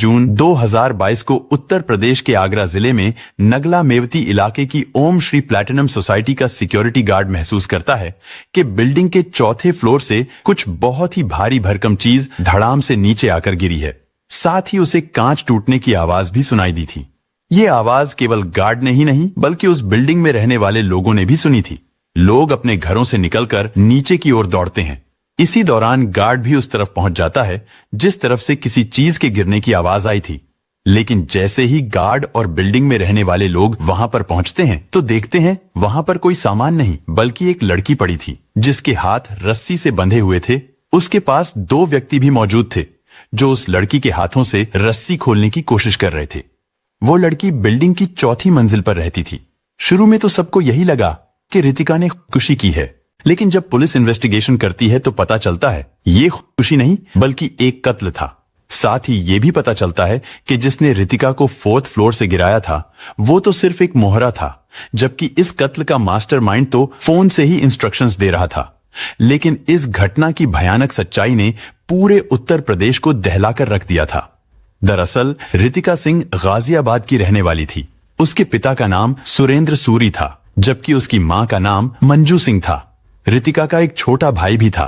जून 2022 को उत्तर प्रदेश के आगरा जिले में नगला मेवती इलाके की ओम श्री प्लैटिनम सोसाइटी का सिक्योरिटी गार्ड महसूस करता है कि बिल्डिंग के चौथे फ्लोर से कुछ बहुत ही भारी भरकम चीज धड़ाम से नीचे आकर गिरी है। साथ ही उसे कांच टूटने की आवाज भी सुनाई दी थी। ये आवाज केवल गार्ड ने ही नहीं बल्कि उस बिल्डिंग में रहने वाले लोगों ने भी सुनी थी। लोग अपने घरों से निकलकर नीचे की ओर दौड़ते हैं। इसी दौरान गार्ड भी उस तरफ पहुंच जाता है जिस तरफ से किसी चीज के गिरने की आवाज आई थी। लेकिन जैसे ही गार्ड और बिल्डिंग में रहने वाले लोग वहां पर पहुंचते हैं तो देखते हैं वहां पर कोई सामान नहीं बल्कि एक लड़की पड़ी थी जिसके हाथ रस्सी से बंधे हुए थे। उसके पास 2 व्यक्ति भी मौजूद थे जो उस लड़की के हाथों से रस्सी खोलने की कोशिश कर रहे थे। वो लड़की बिल्डिंग की चौथी मंजिल पर रहती थी। शुरू में तो सबको यही लगा कि रितिका ने खुदकुशी की है, लेकिन जब पुलिस इन्वेस्टिगेशन करती है तो पता चलता है ये खुदकुशी नहीं बल्कि एक कत्ल था। साथ ही ये भी पता चलता है कि जिसने रितिका को 4th फ्लोर से गिराया था वो तो सिर्फ एक मोहरा था, जबकि इस कत्ल का मास्टरमाइंड तो फोन से ही इंस्ट्रक्शंस दे रहा था। लेकिन इस घटना की भयानक सच्चाई ने पूरे उत्तर प्रदेश को दहलाकर रख दिया था। दरअसल रितिका सिंह गाजियाबाद की रहने वाली थी। उसके पिता का नाम सुरेंद्र सूरी था जबकि उसकी मां का नाम मंजू सिंह था। रितिका का एक छोटा भाई भी था।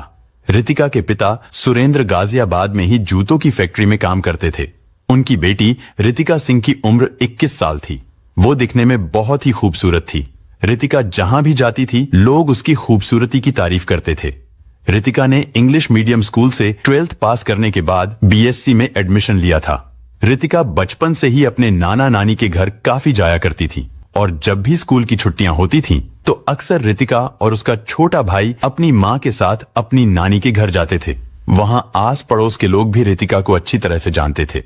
रितिका के पिता सुरेंद्र गाजियाबाद में ही जूतों की फैक्ट्री में काम करते थे। उनकी बेटी रितिका सिंह की उम्र 21 साल थी। वो दिखने में बहुत ही खूबसूरत थी। रितिका जहां भी जाती थी लोग उसकी खूबसूरती की तारीफ करते थे। रितिका ने इंग्लिश मीडियम स्कूल से 12th पास करने के बाद BSc में एडमिशन लिया था। रितिका बचपन से ही अपने नाना नानी के घर काफी जाया करती थी और जब भी स्कूल की छुट्टियां होती थीं, तो अक्सर रितिका और उसका छोटा भाई अपनी मां के साथ अपनी नानी के घर जाते थे। वहां आस पड़ोस के लोग भी रितिका को अच्छी तरह से जानते थे।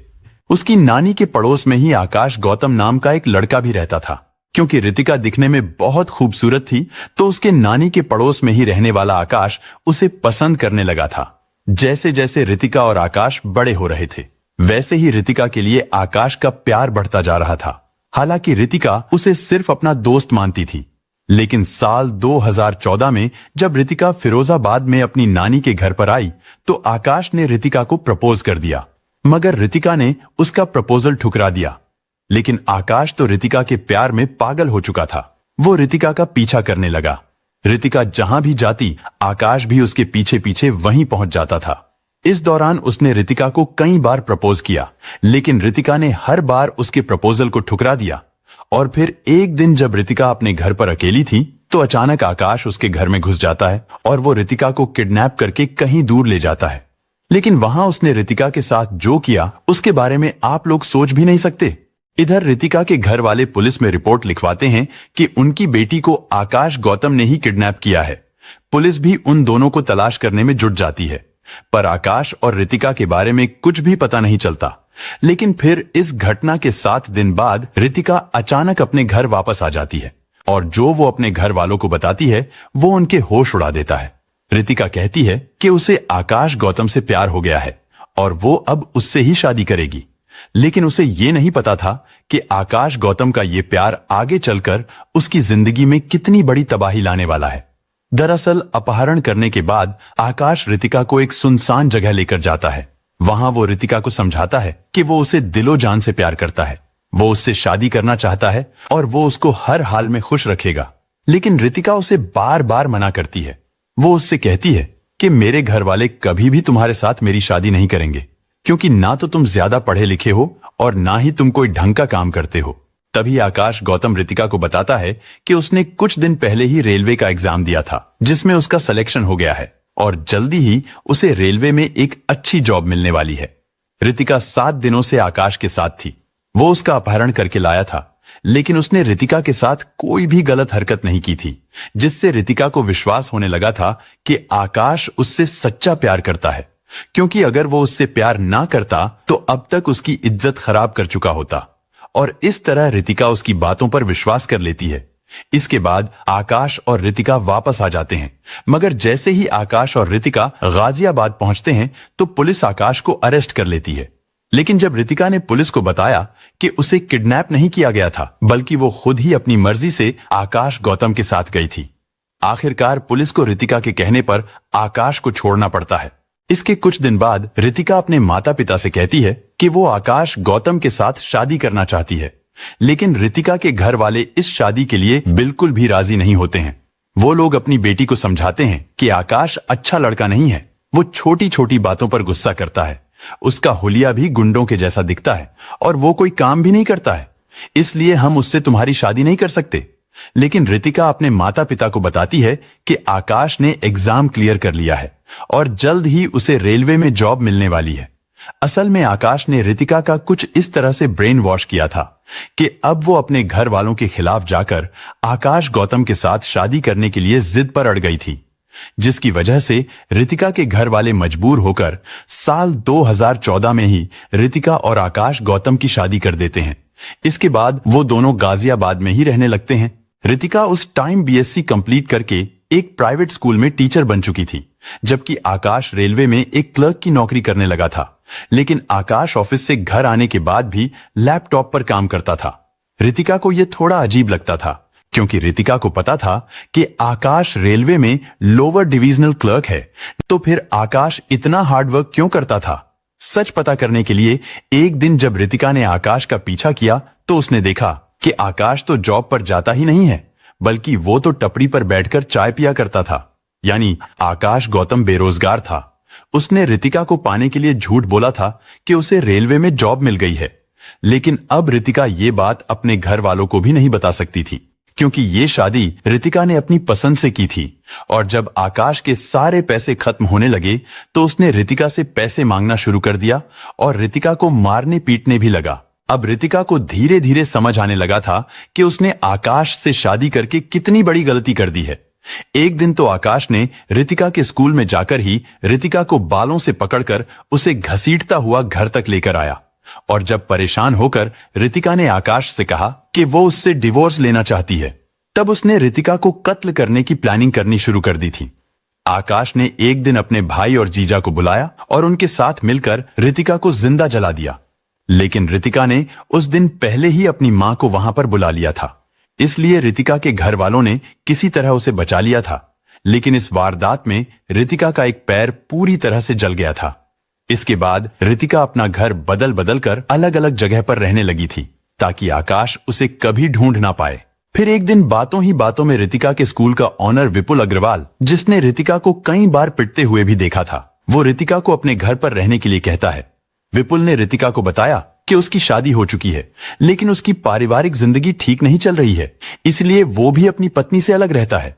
उसकी नानी के पड़ोस में ही आकाश गौतम नाम का एक लड़का भी रहता था। क्योंकि रितिका दिखने में बहुत खूबसूरत थी तो उसके नानी के पड़ोस में ही रहने वाला आकाश उसे पसंद करने लगा था। जैसे जैसे रितिका और आकाश बड़े हो रहे थे वैसे ही रितिका के लिए आकाश का प्यार बढ़ता जा रहा था। हालांकि रितिका उसे सिर्फ अपना दोस्त मानती थी। लेकिन साल 2014 में जब रितिका फिरोजाबाद में अपनी नानी के घर पर आई तो आकाश ने रितिका को प्रपोज कर दिया, मगर रितिका ने उसका प्रपोजल ठुकरा दिया। लेकिन आकाश तो रितिका के प्यार में पागल हो चुका था। वो रितिका का पीछा करने लगा। रितिका जहां भी जाती आकाश भी उसके पीछे पीछे वहीं पहुंच जाता था। इस दौरान उसने रितिका को कई बार प्रपोज किया, लेकिन रितिका ने हर बार उसके प्रपोजल को ठुकरा दिया। और फिर एक दिन जब रितिका अपने घर पर अकेली थी तो अचानक आकाश उसके घर में घुस जाता है और वो रितिका को किडनैप करके कहीं दूर ले जाता है। लेकिन वहां उसने रितिका के साथ जो किया उसके बारे में आप लोग सोच भी नहीं सकते। इधर रितिका के घर वाले पुलिस में रिपोर्ट लिखवाते हैं कि उनकी बेटी को आकाश गौतम ने ही किडनैप किया है। पुलिस भी उन दोनों को तलाश करने में जुट जाती है, पर आकाश और रितिका के बारे में कुछ भी पता नहीं चलता। लेकिन फिर इस घटना के 7 दिन बाद रितिका अचानक अपने घर वापस आ जाती है और जो वो अपने घर वालों को बताती है वो उनके होश उड़ा देता है। रितिका कहती है कि उसे आकाश गौतम से प्यार हो गया है और वो अब उससे ही शादी करेगी। लेकिन उसे ये नहीं पता था कि आकाश गौतम का ये प्यार आगे चलकर उसकी जिंदगी में कितनी बड़ी तबाही लाने वाला है। दरअसल अपहरण करने के बाद आकाश रितिका को एक सुनसान जगह लेकर जाता है। वहां वो रितिका को समझाता है कि वो उसे दिलो जान से प्यार करता है, वो उससे शादी करना चाहता है और वो उसको हर हाल में खुश रखेगा। लेकिन रितिका उसे बार बार मना करती है। वो उससे कहती है कि मेरे घर वाले कभी भी तुम्हारे साथ मेरी शादी नहीं करेंगे, क्योंकि ना तो तुम ज्यादा पढ़े लिखे हो और ना ही तुम कोई ढंग का काम करते हो। तभी आकाश गौतम रितिका को बताता है कि उसने कुछ दिन पहले ही रेलवे का एग्जाम दिया था जिसमें उसका सिलेक्शन हो गया है और जल्दी ही उसे रेलवे में एक अच्छी जॉब मिलने वाली है। रितिका 7 दिनों से आकाश के साथ थी। वो उसका अपहरण करके लाया था, लेकिन उसने रितिका के साथ कोई भी गलत हरकत नहीं की थी, जिससे रितिका को विश्वास होने लगा था कि आकाश उससे सच्चा प्यार करता है, क्योंकि अगर वो उससे प्यार ना करता तो अब तक उसकी इज्जत खराब कर चुका होता। और इस तरह रितिका उसकी बातों पर विश्वास कर लेती है। इसके बाद आकाश और रितिका वापस आ जाते हैं, मगर जैसे ही आकाश और रितिका गाजियाबाद पहुंचते हैं तो पुलिस आकाश को अरेस्ट कर लेती है। लेकिन जब रितिका ने पुलिस को बताया कि उसे किडनैप नहीं किया गया था, बल्कि वो खुद ही अपनी मर्जी से आकाश गौतम के साथ गई थी। आखिरकार पुलिस को रितिका के कहने पर आकाश को छोड़ना पड़ता है। इसके कुछ दिन बाद रितिका अपने माता पिता से कहती है कि वो आकाश गौतम के साथ शादी करना चाहती है, लेकिन रितिका के घर वाले इस शादी के लिए बिल्कुल भी राजी नहीं होते हैं। वो लोग अपनी बेटी को समझाते हैं कि आकाश अच्छा लड़का नहीं है, वो छोटी छोटी बातों पर गुस्सा करता है, उसका हुलिया भी गुंडों के जैसा दिखता है और वो कोई काम भी नहीं करता है, इसलिए हम उससे तुम्हारी शादी नहीं कर सकते। लेकिन रितिका अपने माता पिता को बताती है कि आकाश ने एग्जाम क्लियर कर लिया है और जल्द ही उसे रेलवे में जॉब मिलने वाली है। असल में आकाश ने रितिका का कुछ इस तरह से ब्रेन वॉश किया था कि अब वो अपने घर वालों के खिलाफ जाकर आकाश गौतम के साथ शादी करने के लिए जिद पर अड़ गई थी, जिसकी वजह से रितिका के घर वाले मजबूर होकर साल 2014 में ही रितिका और आकाश गौतम की शादी कर देते हैं। इसके बाद वो दोनों गाजियाबाद में ही रहने लगते हैं। रितिका उस टाइम बीएससी कंप्लीट करके एक प्राइवेट स्कूल में टीचर बन चुकी थी, जबकि आकाश रेलवे में एक क्लर्क की नौकरी करने लगा था। लेकिन आकाश ऑफिस से घर आने के बाद भी लैपटॉप पर काम करता था। रितिका को यह थोड़ा अजीब लगता था, क्योंकि रितिका को पता था कि आकाश रेलवे में लोअर डिविजनल क्लर्क है, तो फिर आकाश इतना हार्डवर्क क्यों करता था। सच पता करने के लिए एक दिन जब रितिका ने आकाश का पीछा किया तो उसने देखा कि आकाश तो जॉब पर जाता ही नहीं है, बल्कि वो तो टपरी पर बैठकर चाय पिया करता था। यानी आकाश गौतम बेरोजगार था। उसने रितिका को पाने के लिए झूठ बोला था कि उसे रेलवे में जॉब मिल गई है, लेकिन अब रितिका ये बात अपने घर वालों को भी नहीं बता सकती थी, क्योंकि ये शादी रितिका ने अपनी पसंद से की थी। और जब आकाश के सारे पैसे खत्म होने लगे तो उसने रितिका से पैसे मांगना शुरू कर दिया और रितिका को मारने पीटने भी लगा। अब रितिका को धीरे धीरे समझ आने लगा था कि उसने आकाश से शादी करके कितनी बड़ी गलती कर दी है। एक दिन तो आकाश ने रितिका के स्कूल में जाकर ही रितिका को बालों से पकड़कर उसे घसीटता हुआ घर तक लेकर आया, और जब परेशान होकर रितिका ने आकाश से कहा कि वो उससे डिवोर्स लेना चाहती है, तब उसने रितिका को कत्ल करने की प्लानिंग करनी शुरू कर दी थी। आकाश ने एक दिन अपने भाई और जीजा को बुलाया और उनके साथ मिलकर रितिका को जिंदा जला दिया। लेकिन रितिका ने उस दिन पहले ही अपनी मां को वहां पर बुला लिया था, इसलिए रितिका के घर वालों ने किसी तरह उसे बचा लिया था। लेकिन इस वारदात में रितिका का एक पैर पूरी तरह से जल गया था। इसके बाद रितिका अपना घर बदल बदल कर अलग अलग जगह पर रहने लगी थी, ताकि आकाश उसे कभी ढूंढ ना पाए। फिर एक दिन बातों ही बातों में रितिका के स्कूल का ऑनर विपुल अग्रवाल, जिसने रितिका को कई बार पिटते हुए भी देखा था, वो रितिका को अपने घर पर रहने के लिए कहता है। विपुल ने रितिका को बताया कि उसकी शादी हो चुकी है, लेकिन उसकी पारिवारिक जिंदगी ठीक नहीं चल रही है, इसलिए वो भी अपनी पत्नी से अलग रहता है।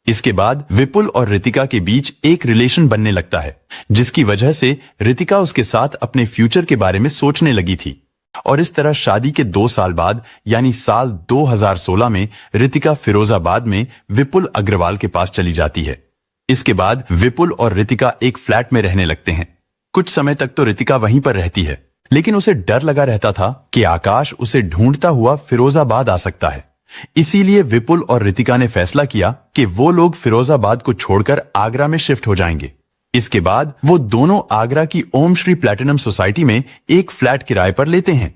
इसके बाद विपुल और रितिका के बीच एक रिलेशन बनने लगता है, जिसकी वजह से रितिका उसके साथ अपने फ्यूचर के बारे में सोचने लगी थी। और इस तरह शादी के 2 साल बाद यानी साल 2016 में रितिका फिरोजाबाद में विपुल अग्रवाल के पास चली जाती है। इसके बाद विपुल और रितिका एक फ्लैट में रहने लगते हैं। कुछ समय तक तो रितिका वहीं पर रहती है, लेकिन उसे डर लगा रहता था कि आकाश उसे ढूंढता हुआ फिरोजाबाद आ सकता है। इसीलिए विपुल और रितिका ने फैसला किया कि वो लोग फिरोजाबाद को छोड़कर आगरा में शिफ्ट हो जाएंगे। इसके बाद वो दोनों आगरा की ओम श्री प्लैटिनम सोसाइटी में एक फ्लैट किराए पर लेते हैं।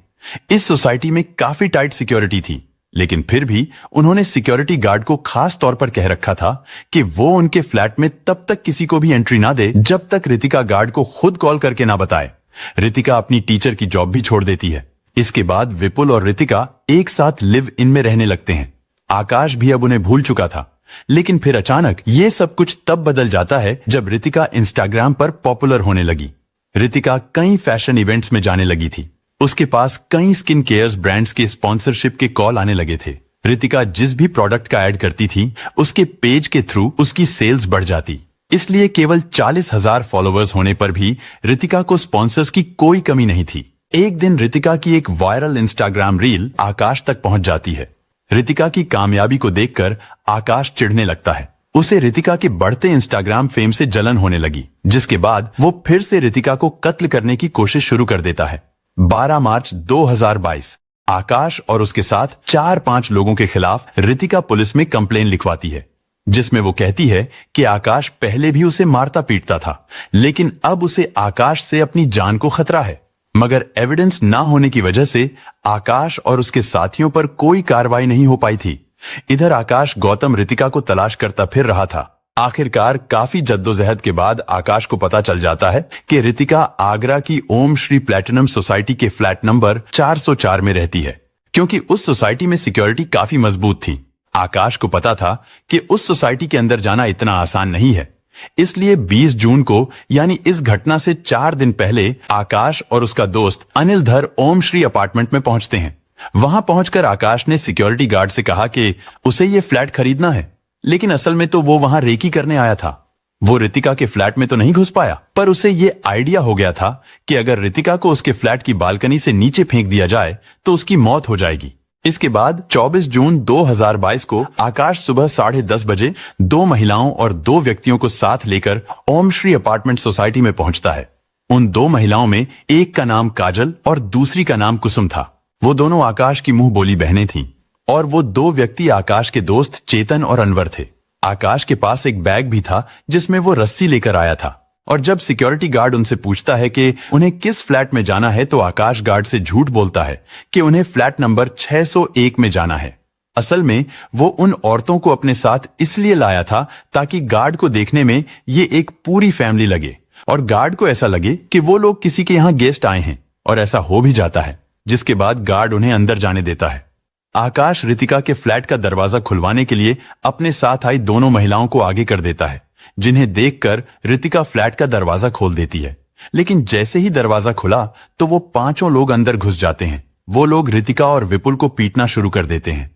इस सोसाइटी में काफी टाइट सिक्योरिटी थी, लेकिन फिर भी उन्होंने सिक्योरिटी गार्ड को खास तौर पर कह रखा था कि वो उनके फ्लैट में तब तक किसी को भी एंट्री ना दे जब तक रितिका गार्ड को खुद कॉल करके ना बताए। रितिका अपनी टीचर की जॉब भी छोड़ देती है। इसके बाद विपुल और रितिका एक साथ लिव इन में रहने लगते हैं। आकाश भी अब उन्हें भूल चुका था, लेकिन फिर अचानक ये सब कुछ तब बदल जाता है जब रितिका इंस्टाग्राम पर पॉपुलर होने लगी। रितिका कई फैशन इवेंट्स में जाने लगी थी। उसके पास कई स्किन केयर ब्रांड्स के स्पॉन्सरशिप के कॉल आने लगे थे। रितिका जिस भी प्रोडक्ट का ऐड करती थी, उसके पेज के थ्रू उसकी सेल्स बढ़ जाती। इसलिए केवल 40,000 फॉलोअर्स होने पर भी रितिका को स्पॉन्सर्स की कोई कमी नहीं थी। एक दिन रितिका की एक वायरल इंस्टाग्राम रील आकाश तक पहुंच जाती है। रितिका की कामयाबी को देखकर आकाश चिढ़ने लगता है। उसे रितिका के बढ़ते इंस्टाग्राम फेम से जलन होने लगी, जिसके बाद वो फिर से रितिका को कत्ल करने की कोशिश शुरू कर देता है। 12 मार्च 2022 आकाश और उसके साथ 4-5 लोगों के खिलाफ रितिका पुलिस में कंप्लेन लिखवाती है, जिसमें वो कहती है कि आकाश पहले भी उसे मारता पीटता था, लेकिन अब उसे आकाश से अपनी जान को खतरा है। मगर एविडेंस ना होने की वजह से आकाश और उसके साथियों पर कोई कार्रवाई नहीं हो पाई थी। इधर आकाश गौतम रितिका को तलाश करता फिर रहा था। आखिरकार काफी जद्दोजहद के बाद आकाश को पता चल जाता है कि रितिका आगरा की ओम श्री प्लैटिनम सोसाइटी के फ्लैट नंबर 404 में रहती है। क्योंकि उस सोसाइटी में सिक्योरिटी काफी मजबूत थी, आकाश को पता था कि उस सोसाइटी के अंदर जाना इतना आसान नहीं है। इसलिए 20 जून को, यानी इस घटना से 4 दिन पहले, आकाश और उसका दोस्त अनिल धर ओम श्री अपार्टमेंट में पहुंचते हैं। वहां पहुंचकर आकाश ने सिक्योरिटी गार्ड से कहा कि उसे ये फ्लैट खरीदना है, लेकिन असल में तो वो वहां रेकी करने आया था। वो रितिका के फ्लैट में तो नहीं घुस पाया, पर उसे ये आइडिया हो गया था कि अगर रितिका को उसके फ्लैट की बालकनी से नीचे फेंक दिया जाए तो उसकी मौत हो जाएगी। इसके बाद 24 जून 2022 को आकाश सुबह 10:30 बजे 2 महिलाओं और 2 व्यक्तियों को साथ लेकर ओम श्री अपार्टमेंट सोसाइटी में पहुंचता है। उन 2 महिलाओं में एक का नाम काजल और दूसरी का नाम कुसुम था। वो दोनों आकाश की मुंह बोली बहनें थीं और वो 2 व्यक्ति आकाश के दोस्त चेतन और अनवर थे। आकाश के पास एक बैग भी था जिसमें वो रस्सी लेकर आया था, और जब सिक्योरिटी गार्ड उनसे पूछता है कि उन्हें किस फ्लैट में जाना है तो आकाश गार्ड से झूठ बोलता है कि उन्हें फ्लैट नंबर 601 में जाना है। असल में वो उन औरतों को अपने साथ इसलिए लाया था ताकि गार्ड को देखने में ये एक पूरी फैमिली लगे और गार्ड को ऐसा लगे कि वो लोग किसी के यहाँ गेस्ट आए हैं, और ऐसा हो भी जाता है, जिसके बाद गार्ड उन्हें अंदर जाने देता है। आकाश रितिका के फ्लैट का दरवाजा खुलवाने के लिए अपने साथ आई दोनों महिलाओं को आगे कर देता है, जिन्हें देखकर रितिका फ्लैट का दरवाजा खोल देती है। लेकिन जैसे ही दरवाजा खुला तो वो 5 लोग अंदर घुस जाते हैं। वो लोग रितिका और विपुल को पीटना शुरू कर देते हैं।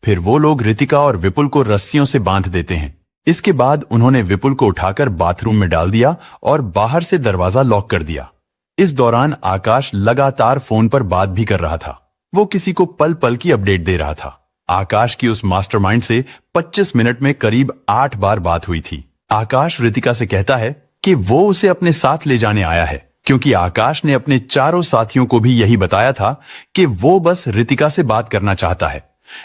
फिर वो लोग रितिका और विपुल को रस्सियों से बांध देते हैं। इसके बाद उन्होंने विपुल को उठाकर बाथरूम में डाल दिया और बाहर से दरवाजा लॉक कर दिया। इस दौरान आकाश लगातार फोन पर बात भी कर रहा था। वो किसी को पल पल की अपडेट दे रहा था। आकाश की उस मास्टरमाइंड से 25 मिनट में करीब 8 बार बात हुई थी। आकाश रितिका से कहता है कि वो उसे अपने साथ ले जाने आया है, क्योंकि आकाश ने अपने चारों साथियों को भी यही बताया था कि वो बस रितिका से बात करना चाहता है।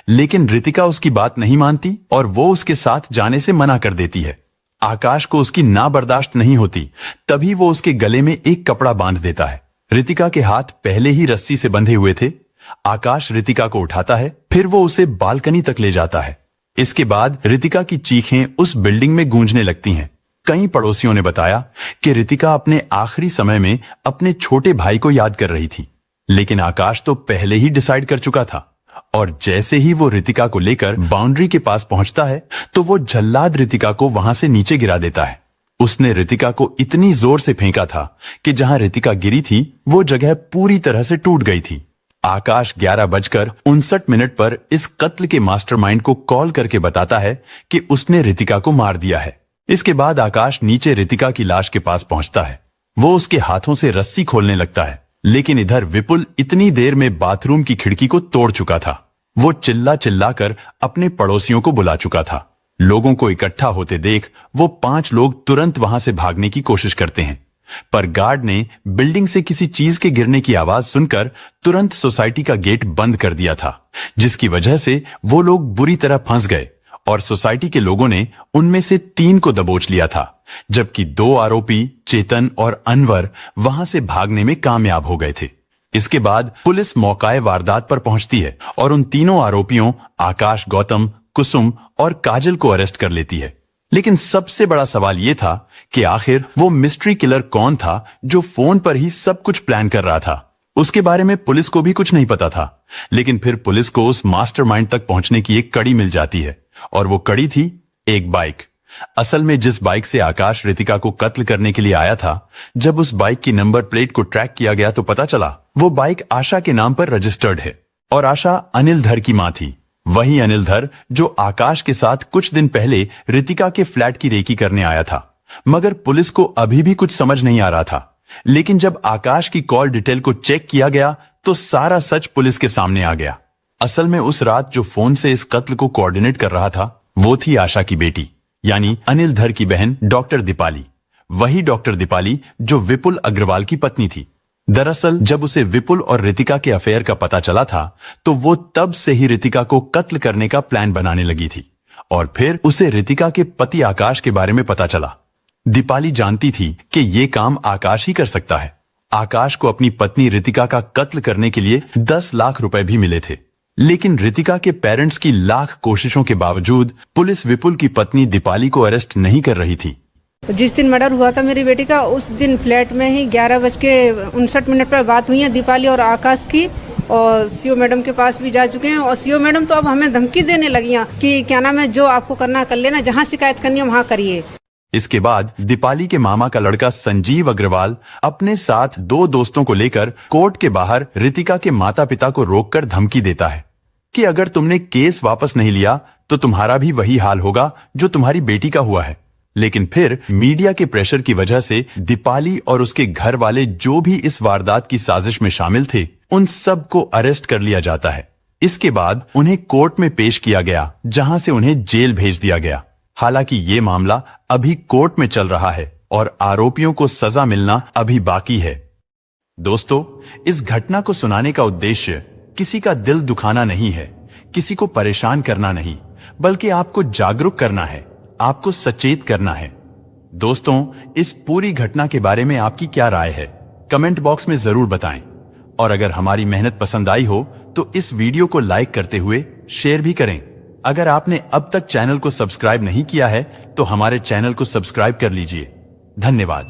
लेकिन रितिका उसकी बात नहीं मानती और वो उसके साथ जाने से मना कर देती है। आकाश को उसकी ना बर्दाश्त नहीं होती, तभी वो उसके गले में एक कपड़ा बांध देता है। रितिका के हाथ पहले ही रस्सी से बंधे हुए थे। आकाश रितिका को उठाता है, फिर वो उसे बालकनी तक ले जाता है। इसके बाद रितिका की चीखें उस बिल्डिंग में गूंजने लगती हैं। कई पड़ोसियों ने बताया कि रितिका अपने आखिरी समय में अपने छोटे भाई को याद कर रही थी, लेकिन आकाश तो पहले ही डिसाइड कर चुका था। और जैसे ही वो रितिका को लेकर बाउंड्री के पास पहुंचता है तो वो जल्लाद रितिका को वहां से नीचे गिरा देता है। उसने रितिका को इतनी जोर से फेंका था कि जहां रितिका गिरी थी वो जगह पूरी तरह से टूट गई थी। आकाश 11:59 पर इस कत्ल के मास्टरमाइंड को कॉल करके बताता है कि उसने रितिका को मार दिया है। इसके बाद आकाश नीचे रितिका की लाश के पास पहुंचता है। वो उसके हाथों से रस्सी खोलने लगता है, लेकिन इधर विपुल इतनी देर में बाथरूम की खिड़की को तोड़ चुका था। वो चिल्ला चिल्लाकर अपने पड़ोसियों को बुला चुका था। लोगों को इकट्ठा होते देख वो 5 लोग तुरंत वहां से भागने की कोशिश करते हैं, पर गार्ड ने बिल्डिंग से किसी चीज के गिरने की आवाज सुनकर तुरंत सोसाइटी का गेट बंद कर दिया था, जिसकी वजह से वो लोग बुरी तरह फंस गए और सोसाइटी के लोगों ने उनमें से 3 को दबोच लिया था, जबकि 2 आरोपी चेतन और अनवर वहां से भागने में कामयाब हो गए थे। इसके बाद पुलिस मौकाए वारदात पर पहुंचती है और उन तीनों आरोपियों आकाश, गौतम, कुसुम और काजल को अरेस्ट कर लेती है। लेकिन सबसे बड़ा सवाल यह था कि आखिर वो मिस्ट्री किलर कौन था जो फोन पर ही सब कुछ प्लान कर रहा था। उसके बारे में पुलिस को भी कुछ नहीं पता था, लेकिन फिर पुलिस को उस मास्टरमाइंड तक पहुंचने की एक कड़ी मिल जाती है, और वो कड़ी थी एक बाइक। असल में जिस बाइक से आकाश रितिका को कत्ल करने के लिए आया था, जब उस बाइक की नंबर प्लेट को ट्रैक किया गया तो पता चला वो बाइक आशा के नाम पर रजिस्टर्ड है, और आशा अनिल धर की मां थी। वही अनिल धर जो आकाश के साथ कुछ दिन पहले रितिका के फ्लैट की रेकी करने आया था। मगर पुलिस को अभी भी कुछ समझ नहीं आ रहा था। लेकिन जब आकाश की कॉल डिटेल को चेक किया गया तो सारा सच पुलिस के सामने आ गया। असल में उस रात जो फोन से इस कत्ल को कोऑर्डिनेट कर रहा था वो थी आशा की बेटी, यानी अनिल धर की बहन डॉक्टर दीपाली। वही डॉक्टर दीपाली जो विपुल अग्रवाल की पत्नी थी। दरअसल जब उसे विपुल और रितिका के अफेयर का पता चला था तो वो तब से ही रितिका को कत्ल करने का प्लान बनाने लगी थी, और फिर उसे रितिका के पति आकाश के बारे में पता चला। दीपाली जानती थी कि ये काम आकाश ही कर सकता है। आकाश को अपनी पत्नी रितिका का कत्ल करने के लिए 10 लाख रुपए भी मिले थे, लेकिन रितिका के पेरेंट्स की लाख कोशिशों के बावजूद पुलिस विपुल की पत्नी दीपाली को अरेस्ट नहीं कर रही थी। जिस दिन मर्डर हुआ था मेरी बेटी का, उस दिन फ्लैट में ही 11:59 पर बात हुई है दीपाली और आकाश की, और सीओ मैडम के पास भी जा चुके हैं। और सीओ मैडम तो अब हमें धमकी देने लगी हैं कि क्या नाम है, जो आपको करना कर लेना, जहाँ शिकायत करनी है वहाँ करिए। इसके बाद दीपाली के मामा का लड़का संजीव अग्रवाल अपने साथ 2 दोस्तों को लेकर कोर्ट के बाहर रितिका के माता पिता को रोककर धमकी देता है कि अगर तुमने केस वापस नहीं लिया तो तुम्हारा भी वही हाल होगा जो तुम्हारी बेटी का हुआ है। लेकिन फिर मीडिया के प्रेशर की वजह से दीपाली और उसके घर वाले जो भी इस वारदात की साजिश में शामिल थे, उन सब को अरेस्ट कर लिया जाता है। इसके बाद उन्हें कोर्ट में पेश किया गया, जहां से उन्हें जेल भेज दिया गया। हालांकि ये मामला अभी कोर्ट में चल रहा है और आरोपियों को सजा मिलना अभी बाकी है। दोस्तों, इस घटना को सुनाने का उद्देश्य किसी का दिल दुखाना नहीं है, किसी को परेशान करना नहीं, बल्कि आपको जागरूक करना है, आपको सचेत करना है। दोस्तों, इस पूरी घटना के बारे में आपकी क्या राय है, कमेंट बॉक्स में जरूर बताएं। और अगर हमारी मेहनत पसंद आई हो तो इस वीडियो को लाइक करते हुए शेयर भी करें। अगर आपने अब तक चैनल को सब्सक्राइब नहीं किया है तो हमारे चैनल को सब्सक्राइब कर लीजिए। धन्यवाद।